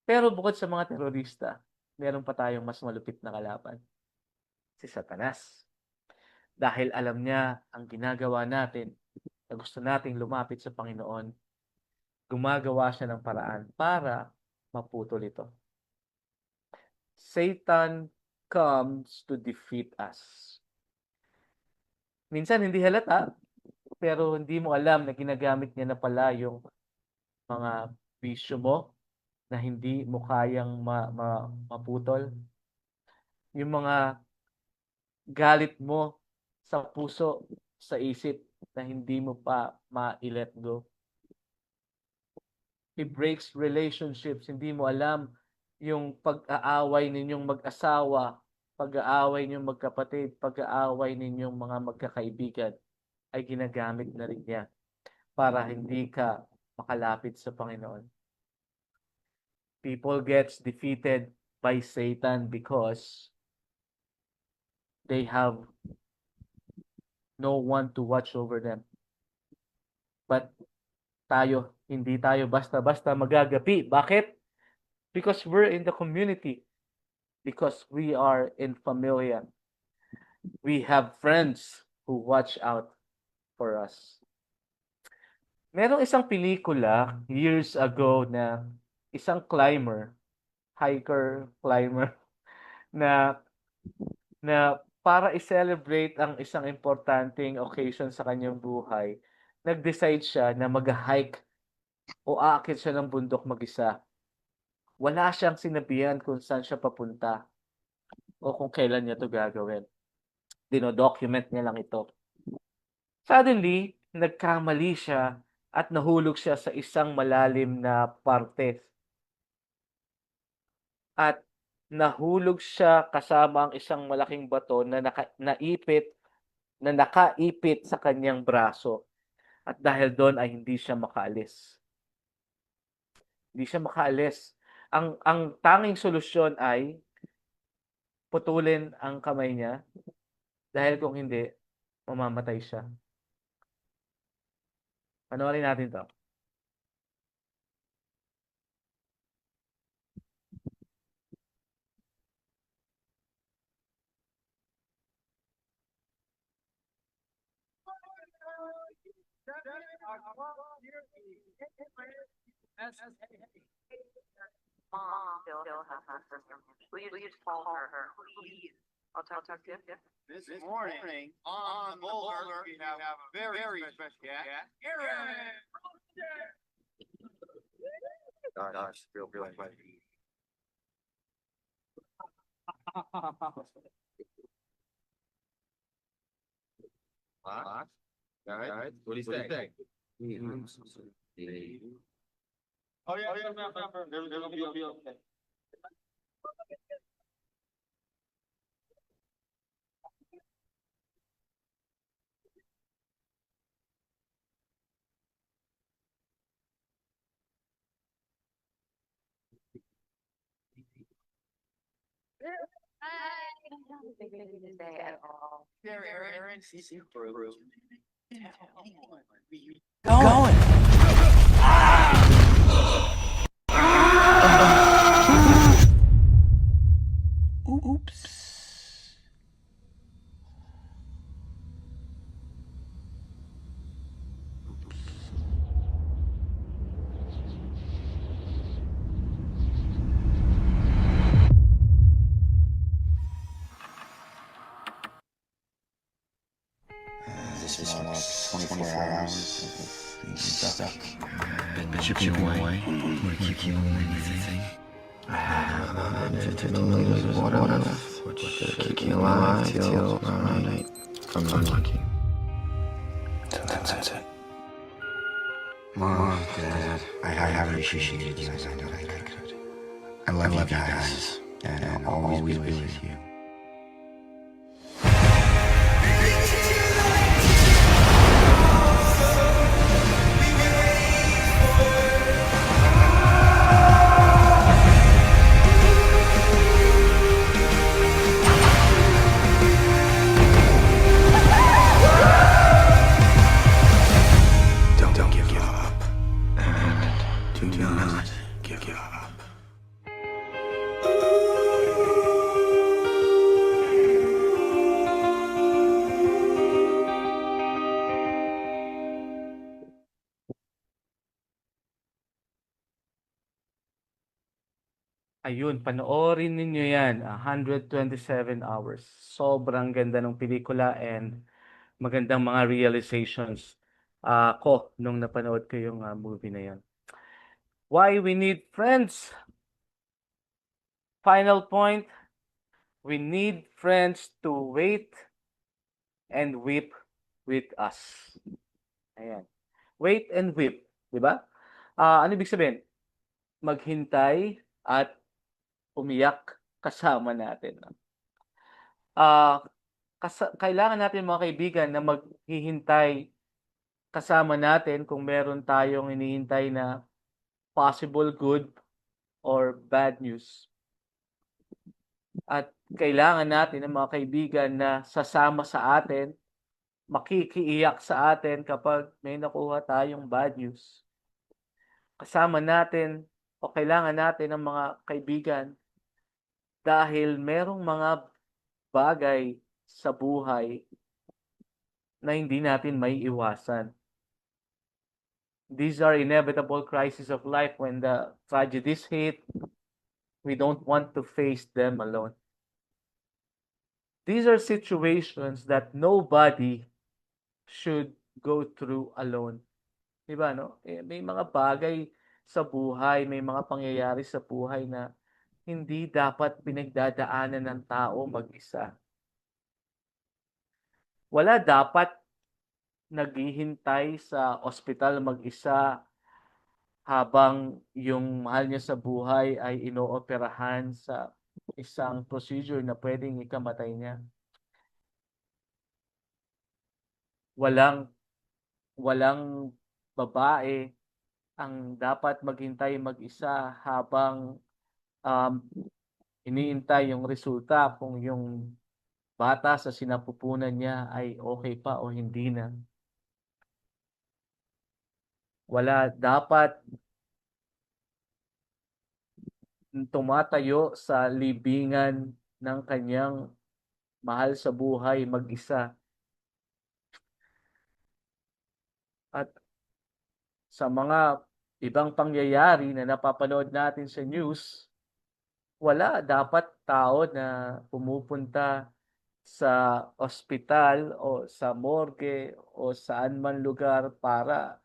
Pero bukod sa mga terorista, meron pa tayong mas malupit na kalaban. Si Satanas. Dahil alam niya ang ginagawa natin na gusto nating lumapit sa Panginoon, gumagawa siya ng paraan para maputol ito. Satan comes to defeat us. Minsan hindi halata, pero hindi mo alam na ginagamit niya na pala yung mga bisyo mo na hindi mo kayang maputol. Yung mga galit mo sa puso, sa isip na hindi mo pa ma-let go. He breaks relationships, hindi mo alam yung pag-aaway ninyong mag-asawa, pag-aaway ninyong magkapatid, pag-aaway ninyong mga magkakaibigan ay ginagamit na rin niya para hindi ka makalapit sa Panginoon. People gets defeated by Satan because they have no one to watch over them. But tayo, hindi tayo basta-basta magagapi. Bakit? Because we're in the community. Because we are in familia. We have friends who watch out for us. Merong isang pelikula years ago na isang hiker climber na para i-celebrate ang isang importanteng occasion sa kanyang buhay, nag-decide siya na mag-hike o aakyat siya ng bundok mag-isa. Wala siyang sinabihan kung saan siya papunta o kung kailan niya 'to gagawin. Dino-document niya lang ito. Suddenly, nagkamali siya at nahulog siya sa isang malalim na parte. At nahulog siya kasama ang isang malaking bato na nakaipit sa kanyang braso. At dahil doon ay hindi siya makaalis. Hindi siya makaalis. Ang tanging solusyon ay putulin ang kamay niya dahil kung hindi, mamamatay siya. Panoorin natin 'to. Mom still has her from him. Will you just call her, please? I'll talk to you. This morning on Boulder, we have a very special guest, Aaron. Gosh, real quick. All right. What do you think? Oh, yeah, they'll be okay. Today at all. Aaron, CC crew. This is almost 24 hours of being stuck, been chipping away, want to keep moving anything. I have 150 milliliters of water left, which should keep me alive till around night, if I'm lucky. So that's it. Mom, Dad, I haven't appreciated you as I know I could. I love you guys, and I'll always be with you. Don't give up. And do not give up. Ayun, panoorin ninyo yan, 127 hours. Sobrang ganda ng pelikula and magandang mga realizations ko nung napanood ko yung movie na yan. Why we need friends? Final point, we need friends to wait and weep with us. Ayan. Wait and weep, di ba? Ano ibig sabihin? Maghintay at umiyak kasama natin. Kailangan natin mga kaibigan na maghihintay kasama natin kung meron tayong hinihintay na possible good or bad news. At kailangan natin ng mga kaibigan na sasama sa atin, makikiiyak sa atin kapag may nakuha tayong bad news. Kasama natin o kailangan natin ng mga kaibigan dahil merong mga bagay sa buhay na hindi natin may iwasan. These are inevitable crises of life. When the tragedies hit, we don't want to face them alone. These are situations that nobody should go through alone. Diba, no? May mga bagay sa buhay, may mga pangyayari sa buhay na hindi dapat pinagdadaanan ng tao mag-isa. Wala dapat naghihintay sa ospital mag-isa habang yung mahal niya sa buhay ay inooperahan sa isang procedure na pwedeng ikamatay niya. Walang babae ang dapat maghintay mag-isa habang iniintay yung resulta kung yung bata sa sinapupunan niya ay okay pa o hindi na. Wala dapat tumatayo sa libingan ng kanyang mahal sa buhay mag-isa. At sa mga ibang pangyayari na napapanood natin sa news, wala dapat tao na pumupunta sa ospital o sa morgue o saan man lugar para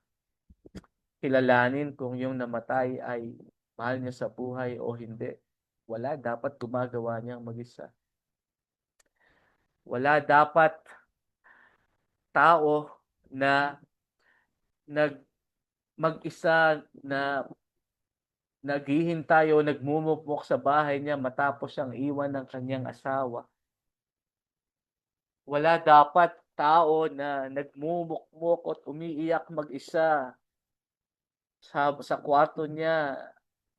kilalanin kung yung namatay ay mahal niya sa buhay o hindi. Wala dapat gumagawa niyang mag-isa. Wala dapat tao na mag-isa na naghihintay o nagmumukmok sa bahay niya matapos siyang iwan ng kanyang asawa. Wala dapat tao na nagmumukmok at umiiyak mag-isa sa kwarto niya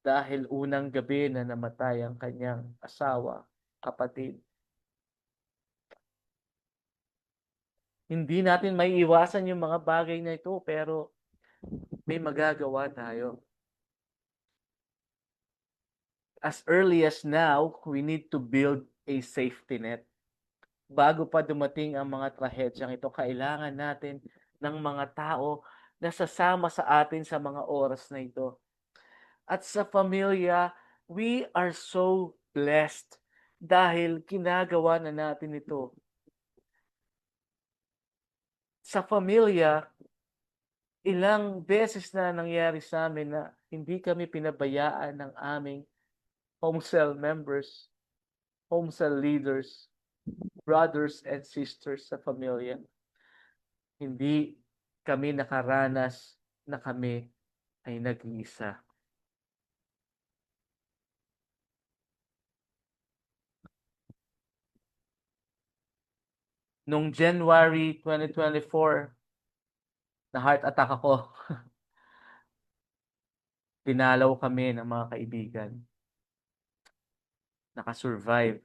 dahil unang gabi na namatay ang kanyang asawa, kapatid. Hindi natin maiiwasan yung mga bagay na ito, pero may magagawa tayo. As early as now, we need to build a safety net. Bago pa dumating ang mga trahedyang ito, kailangan natin ng mga tao na sasama sa atin sa mga oras na ito. At sa pamilya, we are so blessed dahil ginagawa na natin ito. Sa pamilya, ilang beses na nangyari sa amin na hindi kami pinabayaan ng aming home cell members, home cell leaders, brothers and sisters sa pamilya. Hindi kami nakaranas na kami ay nag-iisa. Noong January 2024, na heart attack ako. Dinalaw kami ng mga kaibigan. Nakasurvive.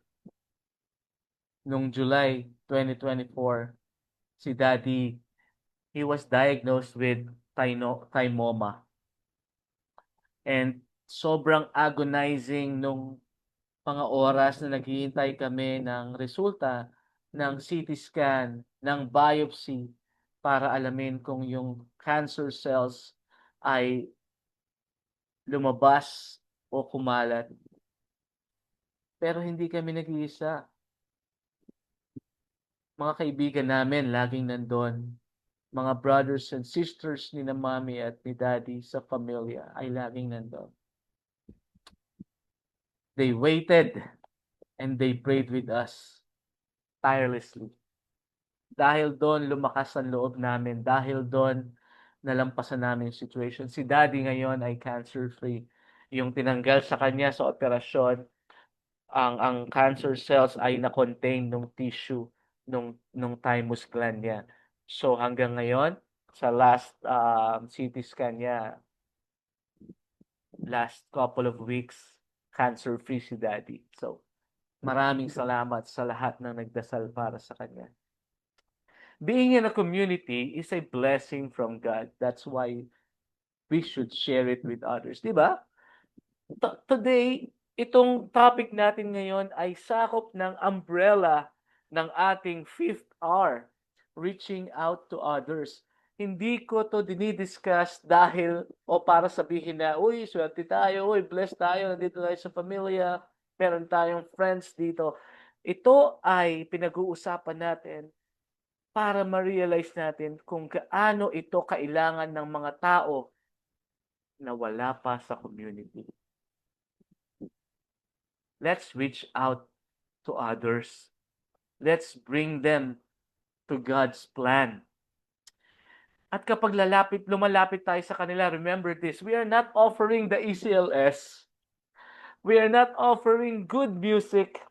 Noong July 2024, si Daddy, he was diagnosed with thymoma. And sobrang agonizing nung mga oras na naghihintay kami ng resulta ng CT scan, ng biopsy, para alamin kung yung cancer cells ay lumabas o kumalat. Pero hindi kami nag-iisa. Mga kaibigan namin laging nandun. Mga brothers and sisters ni na Mami at ni Daddy sa pamilya ay laging nandun. They waited and they prayed with us tirelessly. Dahil doon lumakas ang loob namin. Dahil doon nalampasan namin yung situation. Si Daddy ngayon ay cancer-free. Yung tinanggal sa kanya sa operasyon, ang cancer cells ay na-contain nung tissue nung thymus gland niya. So hanggang ngayon, sa last CT scan niya, last couple of weeks, cancer-free si Daddy. So maraming salamat sa lahat ng nagdasal para sa kanya. Being in a community is a blessing from God. That's why we should share it with others. Diba? Today, itong topic natin ngayon ay sakop ng umbrella ng ating 5th hour, reaching out to others. Hindi ko to dinidiscuss dahil o para sabihin na, uy, swerte tayo, uy, blessed tayo, nandito tayo sa pamilya, meron tayong friends dito. Ito ay pinag-uusapan natin para ma-realize natin kung gaano ito kailangan ng mga tao na wala pa sa community. Let's reach out to others. Let's bring them to God's plan. At kapag lumalapit tayo sa kanila, remember this, we are not offering the ECLS. We are not offering good music.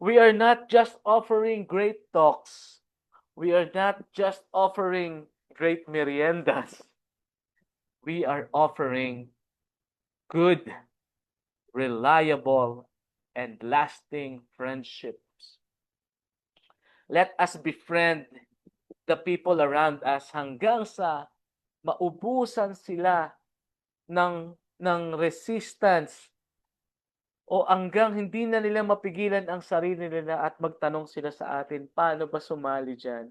We are not just offering great talks. We are not just offering great meriendas. We are offering good, reliable, and lasting friendships. Let us befriend the people around us hanggang sa maubusan sila ng resistance o hanggang hindi na nila mapigilan ang sarili nila at magtanong sila sa atin, paano ba sumali dyan?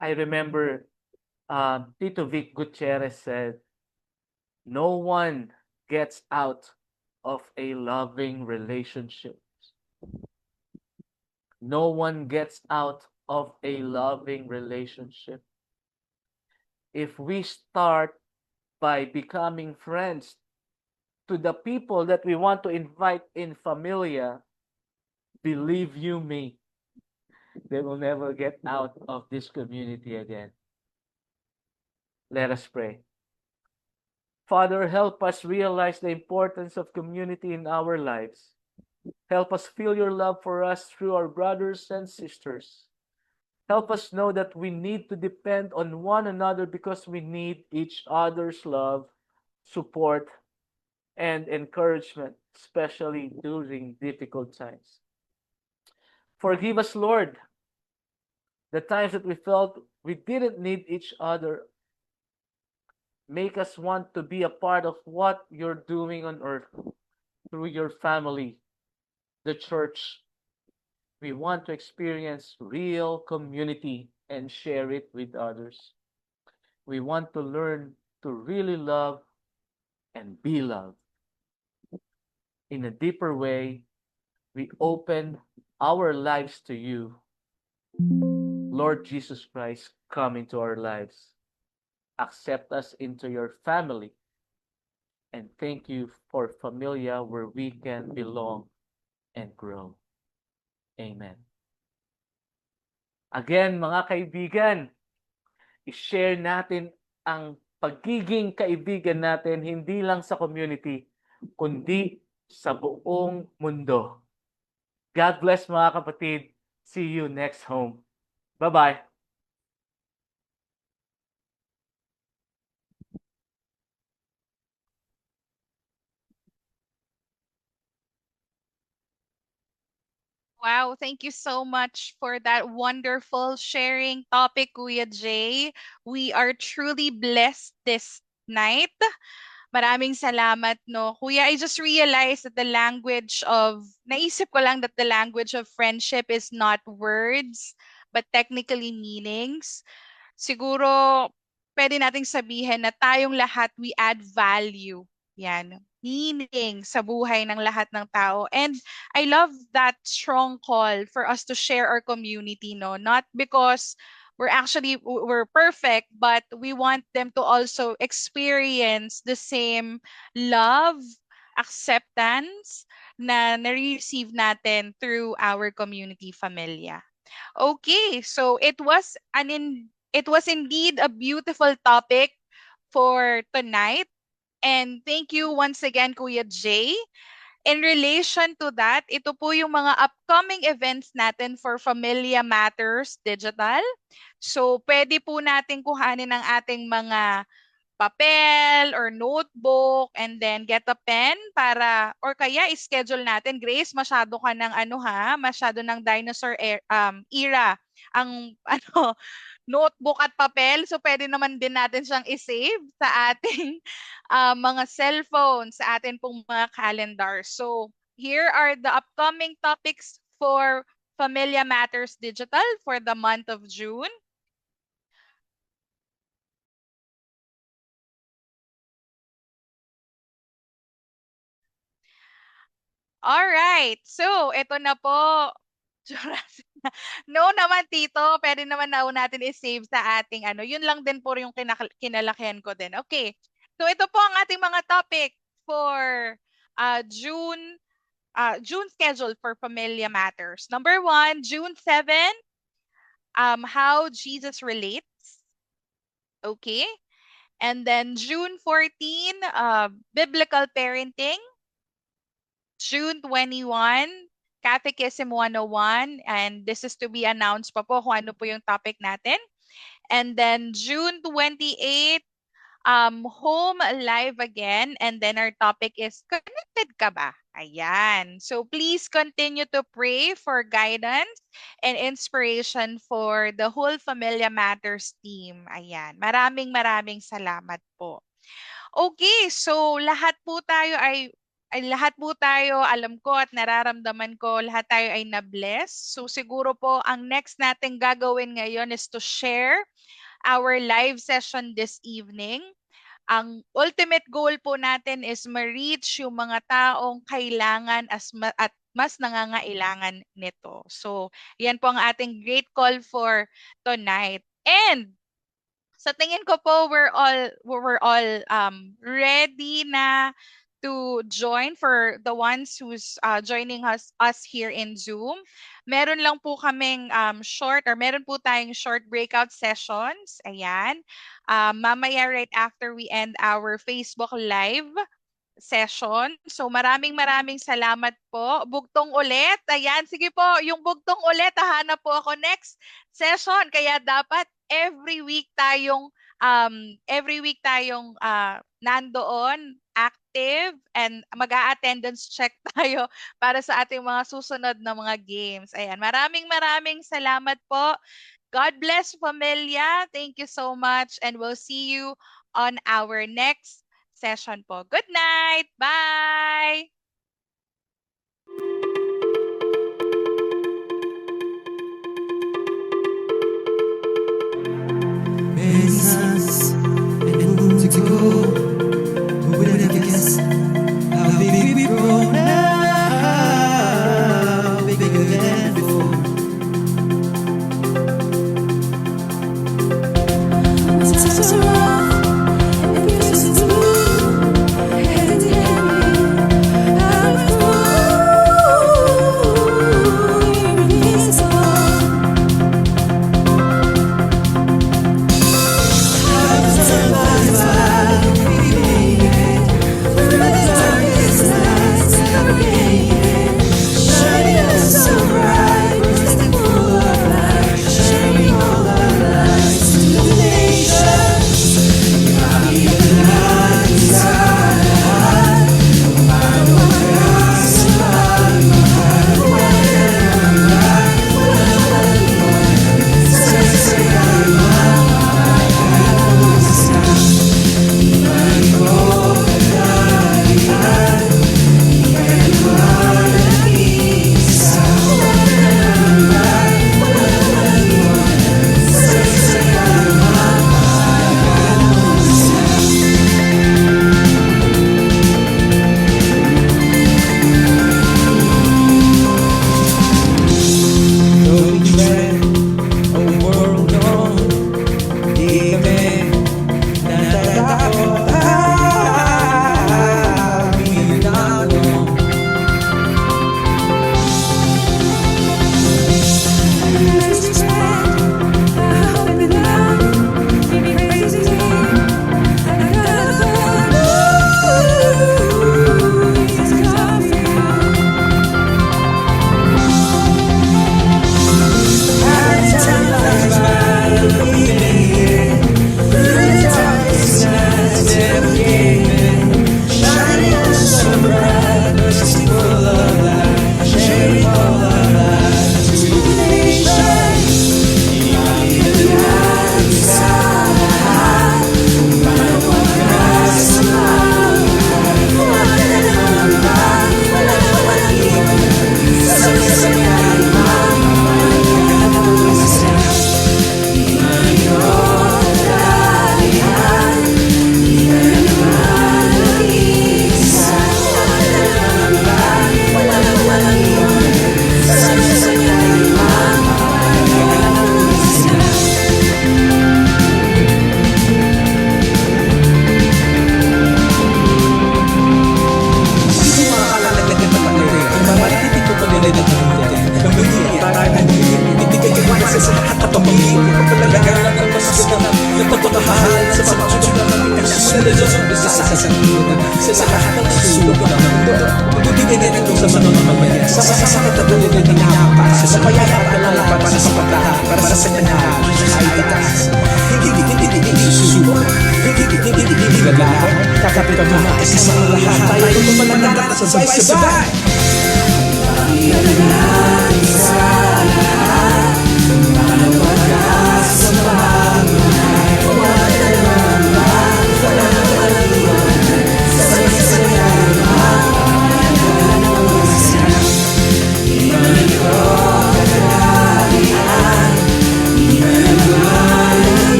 I remember Tito Vic Gutierrez said, no one gets out of a loving relationship. No one gets out of a loving relationship. If we start by becoming friends to the people that we want to invite in Familia, believe you me, they will never get out of this community again. Let us pray. Father, help us realize the importance of community in our lives. Help us feel your love for us through our brothers and sisters. Help us know that we need to depend on one another because we need each other's love, support, and encouragement, especially during difficult times. Forgive us, Lord, the times that we felt we didn't need each other. Make us want to be a part of what you're doing on earth through your family, the church. We want to experience real community and share it with others. We want to learn to really love and be loved. In a deeper way, we open our lives to you. Lord Jesus Christ, come into our lives. Accept us into your family. And thank you for Familia where we can belong and grow. Amen. Again, mga kaibigan, i-share natin ang pagiging kaibigan natin hindi lang sa community, kundi sa buong mundo. God bless mga kapatid. See you next home. Bye-bye. Wow, thank you so much for that wonderful sharing topic, Kuya Jay. We are truly blessed this night. Maraming salamat, no? Kuya, I just realized that the language of, naisip ko lang that the language of friendship is not words, but technically meanings. Siguro, pwede nating sabihin na tayong lahat, we add value. Yan. Meaning sa buhay ng lahat ng tao. And I love that strong call for us to share our community, no? Not because we're perfect, but we want them to also experience the same love, acceptance na na-receive natin through our community familia. Okay, so it was indeed a beautiful topic for tonight. And thank you once again, Kuya Jay. In relation to that, ito po yung mga upcoming events natin for Familia Matters Digital. So, pwede po natin kuhanin ang ating mga papel or notebook and then get a pen para or kaya i-schedule natin. Grace, masyado ka ng masyado ng dinosaur era ang notebook at papel. So pwede naman din natin siyang i-save sa ating mga cellphone, sa ating pong mga calendar. So here are the upcoming topics for Familia Matters Digital for the month of June. All right. So, ito na po. No naman, Tito. Pwede naman na natin i-save sa ating Yun lang din po yung kinalakihan ko din. Okay. So, ito po ang ating mga topic for June schedule for Familia Matters. Number 1, June 7, how Jesus relates. Okay. And then June 14, biblical parenting. June 21, Catechism 101, and this is to be announced pa po kung ano po yung topic natin. And then June 28, home live again, and then our topic is connected ka ba? Ayan. So please continue to pray for guidance and inspiration for the whole Familia Matters team. Ayan. Maraming salamat po. Okay, so lahat po tayo ay ay lahat po tayo, alam ko at nararamdaman ko, lahat tayo ay na-bless. So siguro po, ang next natin gagawin ngayon is to share our live session this evening. Ang ultimate goal po natin is ma-reach yung mga taong kailangan at mas nangangailangan nito. So, yan po ang ating great call for tonight. And sa tingin ko po we're all ready na to join for the ones who's joining us here in Zoom. Meron lang po kaming meron po tayong short breakout sessions. Ayan. Mamaya right after we end our Facebook Live session. So maraming salamat po. Bugtong ulit. Ayan, sige po, yung bugtong ulit, hahanap po ako next session. Kaya dapat every week tayong nandoon, active, and mag-a-attendance check tayo para sa ating mga susunod na mga games. Ayan, maraming salamat po. God bless, Pamilya. Thank you so much, and we'll see you on our next session po. Good night. Bye. Many suns and moons ago, who would have guessed how big we've grown now, bigger than before. Times are rough and years are blue, hand in hand, out of you're in his arms.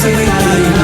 Say I